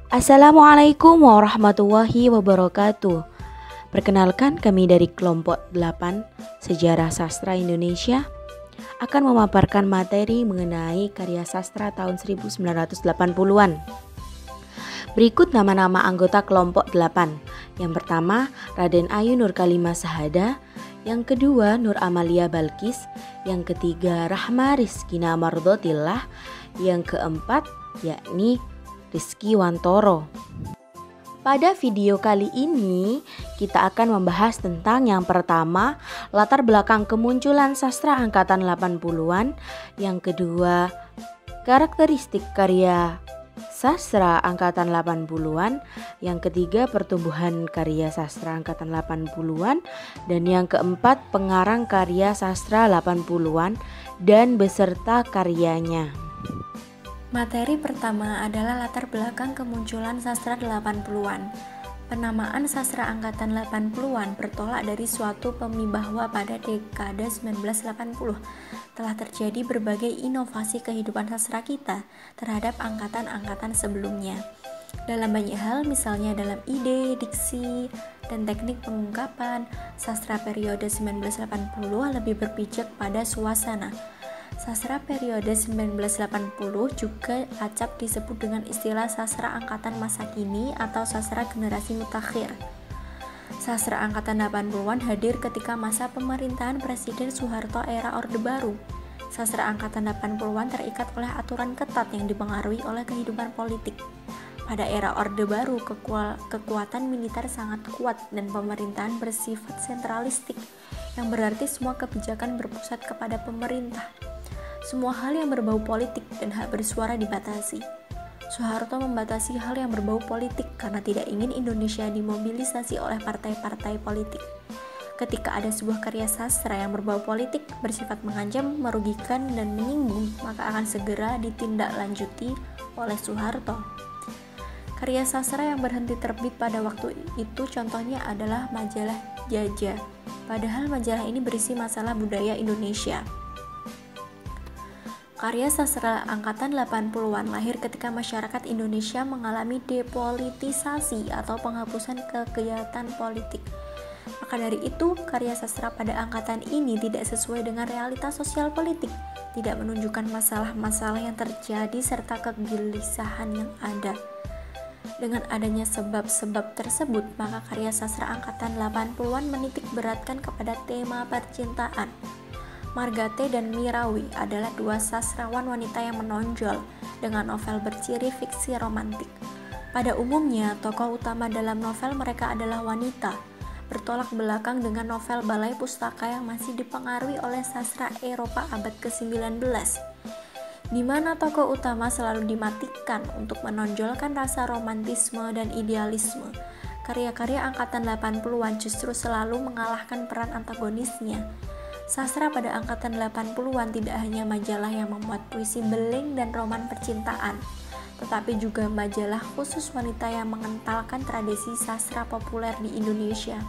Assalamualaikum warahmatullahi wabarakatuh. Perkenalkan, kami dari kelompok 8 Sejarah Sastra Indonesia akan memaparkan materi mengenai karya sastra tahun 1980-an. Berikut nama-nama anggota kelompok 8. Yang pertama, Raden Ayu Nur Kalimah Sahada. Yang kedua, Nur Amalia Balkis. Yang ketiga, Rahma Rizkina Mardotillah. Yang keempat, yakni Rizky Wantoro. Pada video kali ini kita akan membahas tentang yang pertama, latar belakang kemunculan sastra angkatan 80-an. Yang kedua, karakteristik karya sastra angkatan 80-an. Yang ketiga, pertumbuhan karya sastra angkatan 80-an. Dan yang keempat, pengarang karya sastra 80-an dan beserta karyanya. Materi pertama adalah latar belakang kemunculan sastra 80-an. Penamaan sastra angkatan 80-an bertolak dari suatu pemi bahwa pada dekade 1980 telah terjadi berbagai inovasi kehidupan sastra kita terhadap angkatan-angkatan sebelumnya. Dalam banyak hal, misalnya dalam ide, diksi, dan teknik pengungkapan, sastra periode 1980 lebih berpijak pada suasana. Sastra periode 1980 juga acap disebut dengan istilah sastra angkatan masa kini atau sastra generasi mutakhir. Sastra angkatan 80-an hadir ketika masa pemerintahan Presiden Soeharto era Orde Baru. Sastra angkatan 80-an terikat oleh aturan ketat yang dipengaruhi oleh kehidupan politik. Pada era Orde Baru, kekuatan militer sangat kuat dan pemerintahan bersifat sentralistik, yang berarti semua kebijakan berpusat kepada pemerintah. Semua hal yang berbau politik dan hak bersuara dibatasi. Soeharto membatasi hal yang berbau politik karena tidak ingin Indonesia dimobilisasi oleh partai-partai politik. Ketika ada sebuah karya sastra yang berbau politik, bersifat mengancam, merugikan, dan menyinggung, maka akan segera ditindaklanjuti oleh Soeharto. Karya sastra yang berhenti terbit pada waktu itu contohnya adalah majalah Jajah. Padahal majalah ini berisi masalah budaya Indonesia. Karya sastra angkatan 80-an lahir ketika masyarakat Indonesia mengalami depolitisasi atau penghapusan kegiatan politik. Maka dari itu, karya sastra pada angkatan ini tidak sesuai dengan realitas sosial politik, tidak menunjukkan masalah-masalah yang terjadi serta kegelisahan yang ada. Dengan adanya sebab-sebab tersebut, maka karya sastra angkatan 80-an menitik beratkan kepada tema percintaan. Margate dan Mirawi adalah dua sastrawan wanita yang menonjol dengan novel berciri fiksi romantik. Pada umumnya, tokoh utama dalam novel mereka adalah wanita, bertolak belakang dengan novel Balai Pustaka yang masih dipengaruhi oleh sastra Eropa abad ke-19, di mana tokoh utama selalu dimatikan untuk menonjolkan rasa romantisme dan idealisme. Karya-karya angkatan 80-an justru selalu mengalahkan peran antagonisnya. Sastra pada angkatan 80-an tidak hanya majalah yang memuat puisi beling dan roman percintaan, tetapi juga majalah khusus wanita yang mengentalkan tradisi sastra populer di Indonesia.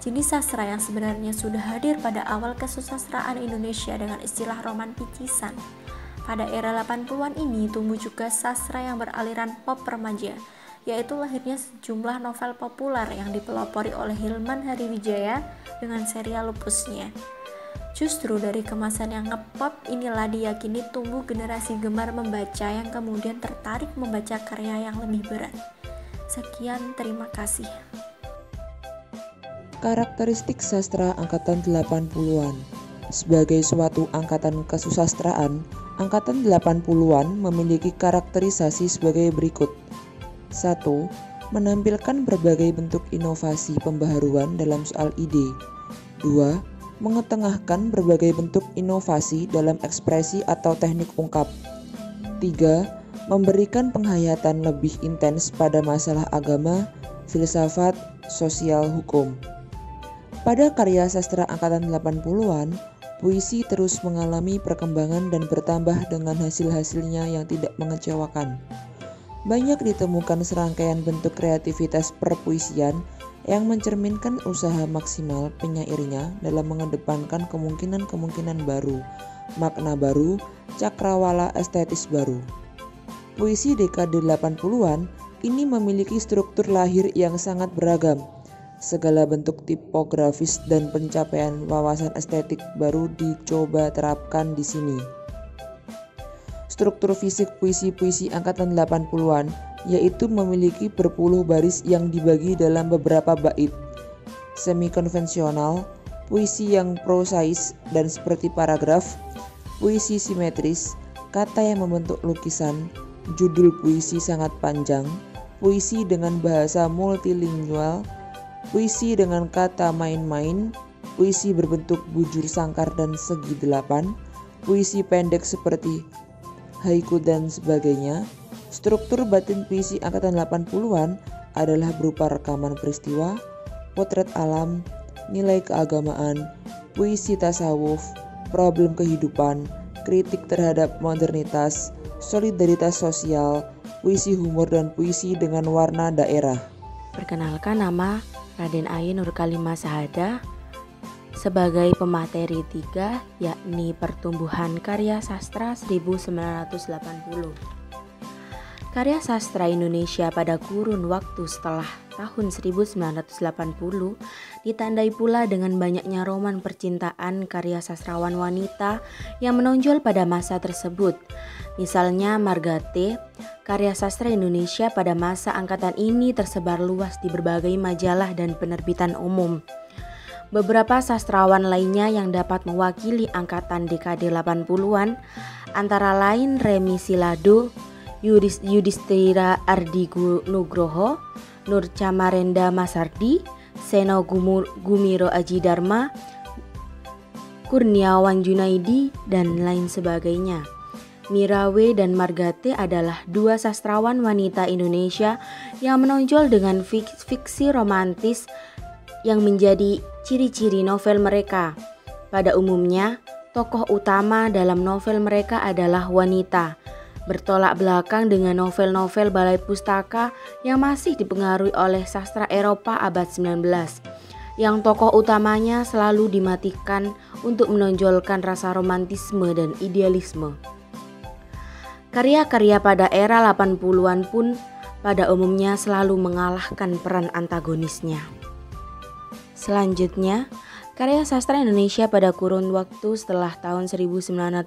Jenis sastra yang sebenarnya sudah hadir pada awal kesusastraan Indonesia dengan istilah roman picisan. Pada era 80-an ini tumbuh juga sastra yang beraliran pop remaja, yaitu lahirnya sejumlah novel populer yang dipelopori oleh Hilman Hariwijaya dengan serial Lupusnya. Justru dari kemasan yang ngepop inilah diyakini tumbuh generasi gemar membaca yang kemudian tertarik membaca karya yang lebih berat. Sekian, terima kasih. Karakteristik sastra angkatan 80-an. Sebagai suatu angkatan kesusastraan, angkatan 80-an memiliki karakterisasi sebagai berikut. 1. Menampilkan berbagai bentuk inovasi pembaharuan dalam soal ide. 2. Mengetengahkan berbagai bentuk inovasi dalam ekspresi atau teknik ungkap. 3. Memberikan penghayatan lebih intens pada masalah agama, filsafat, sosial, hukum. Pada karya sastra angkatan 80-an, puisi terus mengalami perkembangan dan bertambah dengan hasil-hasilnya yang tidak mengecewakan. Banyak ditemukan serangkaian bentuk kreativitas perpuisian yang mencerminkan usaha maksimal penyairnya dalam mengedepankan kemungkinan-kemungkinan baru, makna baru, cakrawala estetis baru. Puisi dekade 80-an Ini memiliki struktur lahir yang sangat beragam. Segala bentuk tipografis dan pencapaian wawasan estetik baru dicoba terapkan di sini. Struktur fisik puisi-puisi angkatan 80-an yaitu memiliki berpuluh baris yang dibagi dalam beberapa bait. Semi-konvensional, puisi yang prosais dan seperti paragraf, puisi simetris, kata yang membentuk lukisan, judul puisi sangat panjang, puisi dengan bahasa multilingual, puisi dengan kata main-main, puisi berbentuk bujur sangkar dan segi delapan, puisi pendek seperti haiku dan sebagainya. Struktur batin puisi angkatan 80-an adalah berupa rekaman peristiwa, potret alam, nilai keagamaan, puisi tasawuf, problem kehidupan, kritik terhadap modernitas, solidaritas sosial, puisi humor dan puisi dengan warna daerah. Perkenalkan, nama Raden Aye Nur Kalimah Sahada sebagai pemateri 3, yakni Pertumbuhan Karya Sastra 1980. Karya sastra Indonesia pada kurun waktu setelah tahun 1980 ditandai pula dengan banyaknya roman percintaan karya sastrawan wanita yang menonjol pada masa tersebut. Misalnya Margate, karya sastra Indonesia pada masa angkatan ini tersebar luas di berbagai majalah dan penerbitan umum. Beberapa sastrawan lainnya yang dapat mewakili angkatan dekade 80-an antara lain Remi Silado, Yudhistira Ardi Nugroho, Nur Camarenda Masardi, Seno Gumiro Aji Dharma, Kurniawan Junaidi, dan lain sebagainya. Mirawe dan Margate adalah dua sastrawan wanita Indonesia yang menonjol dengan fiksi romantis yang menjadi ciri-ciri novel mereka. Pada umumnya, tokoh utama dalam novel mereka adalah wanita, bertolak belakang dengan novel-novel balai pustaka yang masih dipengaruhi oleh sastra Eropa abad 19, yang tokoh utamanya selalu dimatikan untuk menonjolkan rasa romantisme dan idealisme. Karya-karya pada era 80-an pun pada umumnya selalu mengalahkan peran antagonisnya. Selanjutnya, karya sastra Indonesia pada kurun waktu setelah tahun 1980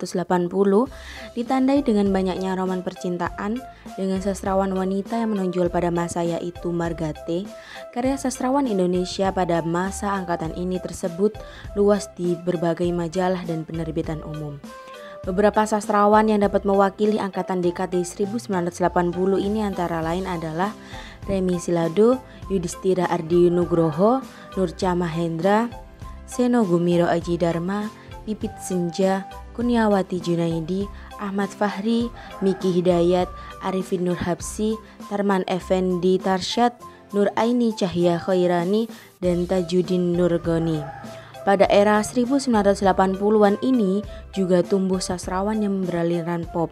ditandai dengan banyaknya roman percintaan dengan sastrawan wanita yang menonjol pada masa yaitu Margate. Karya sastrawan Indonesia pada masa angkatan ini tersebut luas di berbagai majalah dan penerbitan umum. Beberapa sastrawan yang dapat mewakili angkatan dekade 1980 ini antara lain adalah Remi Silado, Yudhistira Ardi Nugroho, Nurca Mahendra, Seno Gumiro Aji Dharma, Pipit Senja, Kurniawati Junaidi, Ahmad Fahri, Miki Hidayat, Arifin Nur Habsi, Tarman Effendi Tarsyad, Nur Aini Cahya Khairani, dan Tajuddin Nurgoni. Pada era 1980-an ini juga tumbuh sastrawan yang beraliran pop,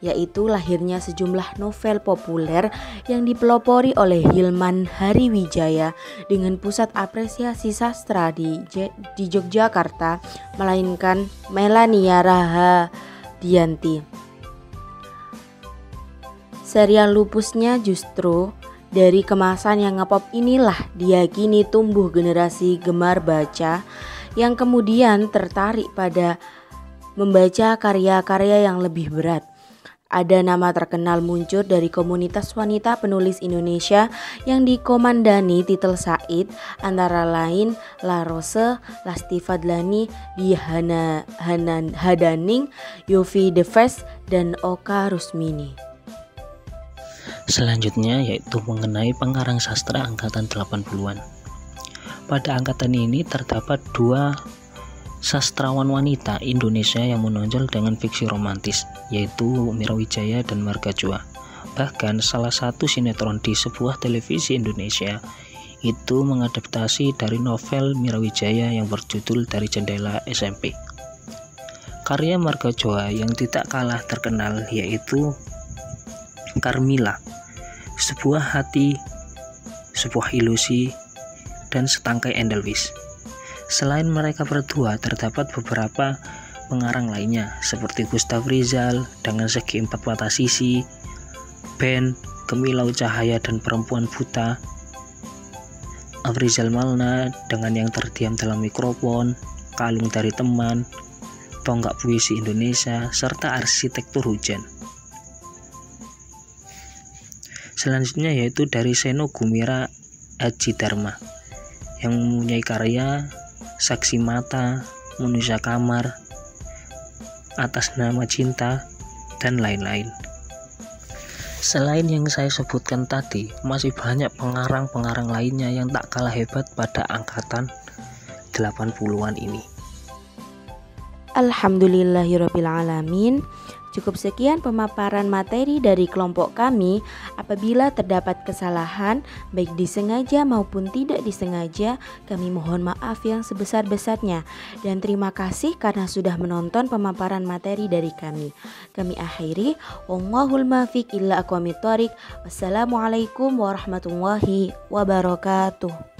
yaitu lahirnya sejumlah novel populer yang dipelopori oleh Hilman Hariwijaya dengan pusat apresiasi sastra di Yogyakarta, melainkan Melania Rahadianti. Serial lupusnya justru dari kemasan yang ngepop inilah diyakini tumbuh generasi gemar baca yang kemudian tertarik pada membaca karya-karya yang lebih berat. Ada nama terkenal muncul dari komunitas wanita penulis Indonesia yang dikomandani Titel Said, antara lain La Rose, Lasti Fadlani, Diana Hadaning, Yofi Deves, dan Oka Rusmini. Selanjutnya yaitu mengenai pengarang sastra angkatan 80-an. Pada angkatan ini terdapat dua sastrawan wanita Indonesia yang menonjol dengan fiksi romantis, yaitu Mirawijaya dan Margajua. Bahkan salah satu sinetron di sebuah televisi Indonesia itu mengadaptasi dari novel Mirawijaya yang berjudul Dari Jendela SMP. Karya Margajua yang tidak kalah terkenal yaitu Karmila, Sebuah Hati, Sebuah Ilusi, dan Setangkai Edelweiss. Selain mereka berdua, terdapat beberapa pengarang lainnya seperti Gustav Rizal dengan Segi Empat Mata Sisi, Ben Gemilau Cahaya dan Perempuan Buta, Afrizal Malna dengan Yang Terdiam Dalam Mikrofon, Kalung Dari Teman, Tonggak Puisi Indonesia, serta Arsitektur Hujan. Selanjutnya yaitu dari Seno Gumira Aji Dharma yang mempunyai karya Saksi Mata, Manusia Kamar, Atas Nama Cinta, dan lain-lain. Selain yang saya sebutkan tadi, masih banyak pengarang-pengarang lainnya yang tak kalah hebat pada angkatan 80-an ini. Alhamdulillahirabbil alamin. Cukup sekian pemaparan materi dari kelompok kami. Apabila terdapat kesalahan, baik disengaja maupun tidak disengaja, kami mohon maaf yang sebesar-besarnya. Dan terima kasih karena sudah menonton pemaparan materi dari kami. Kami akhiri, wallahul muwaffiq ila aqwamit thoriq. Wassalamualaikum warahmatullahi wabarakatuh.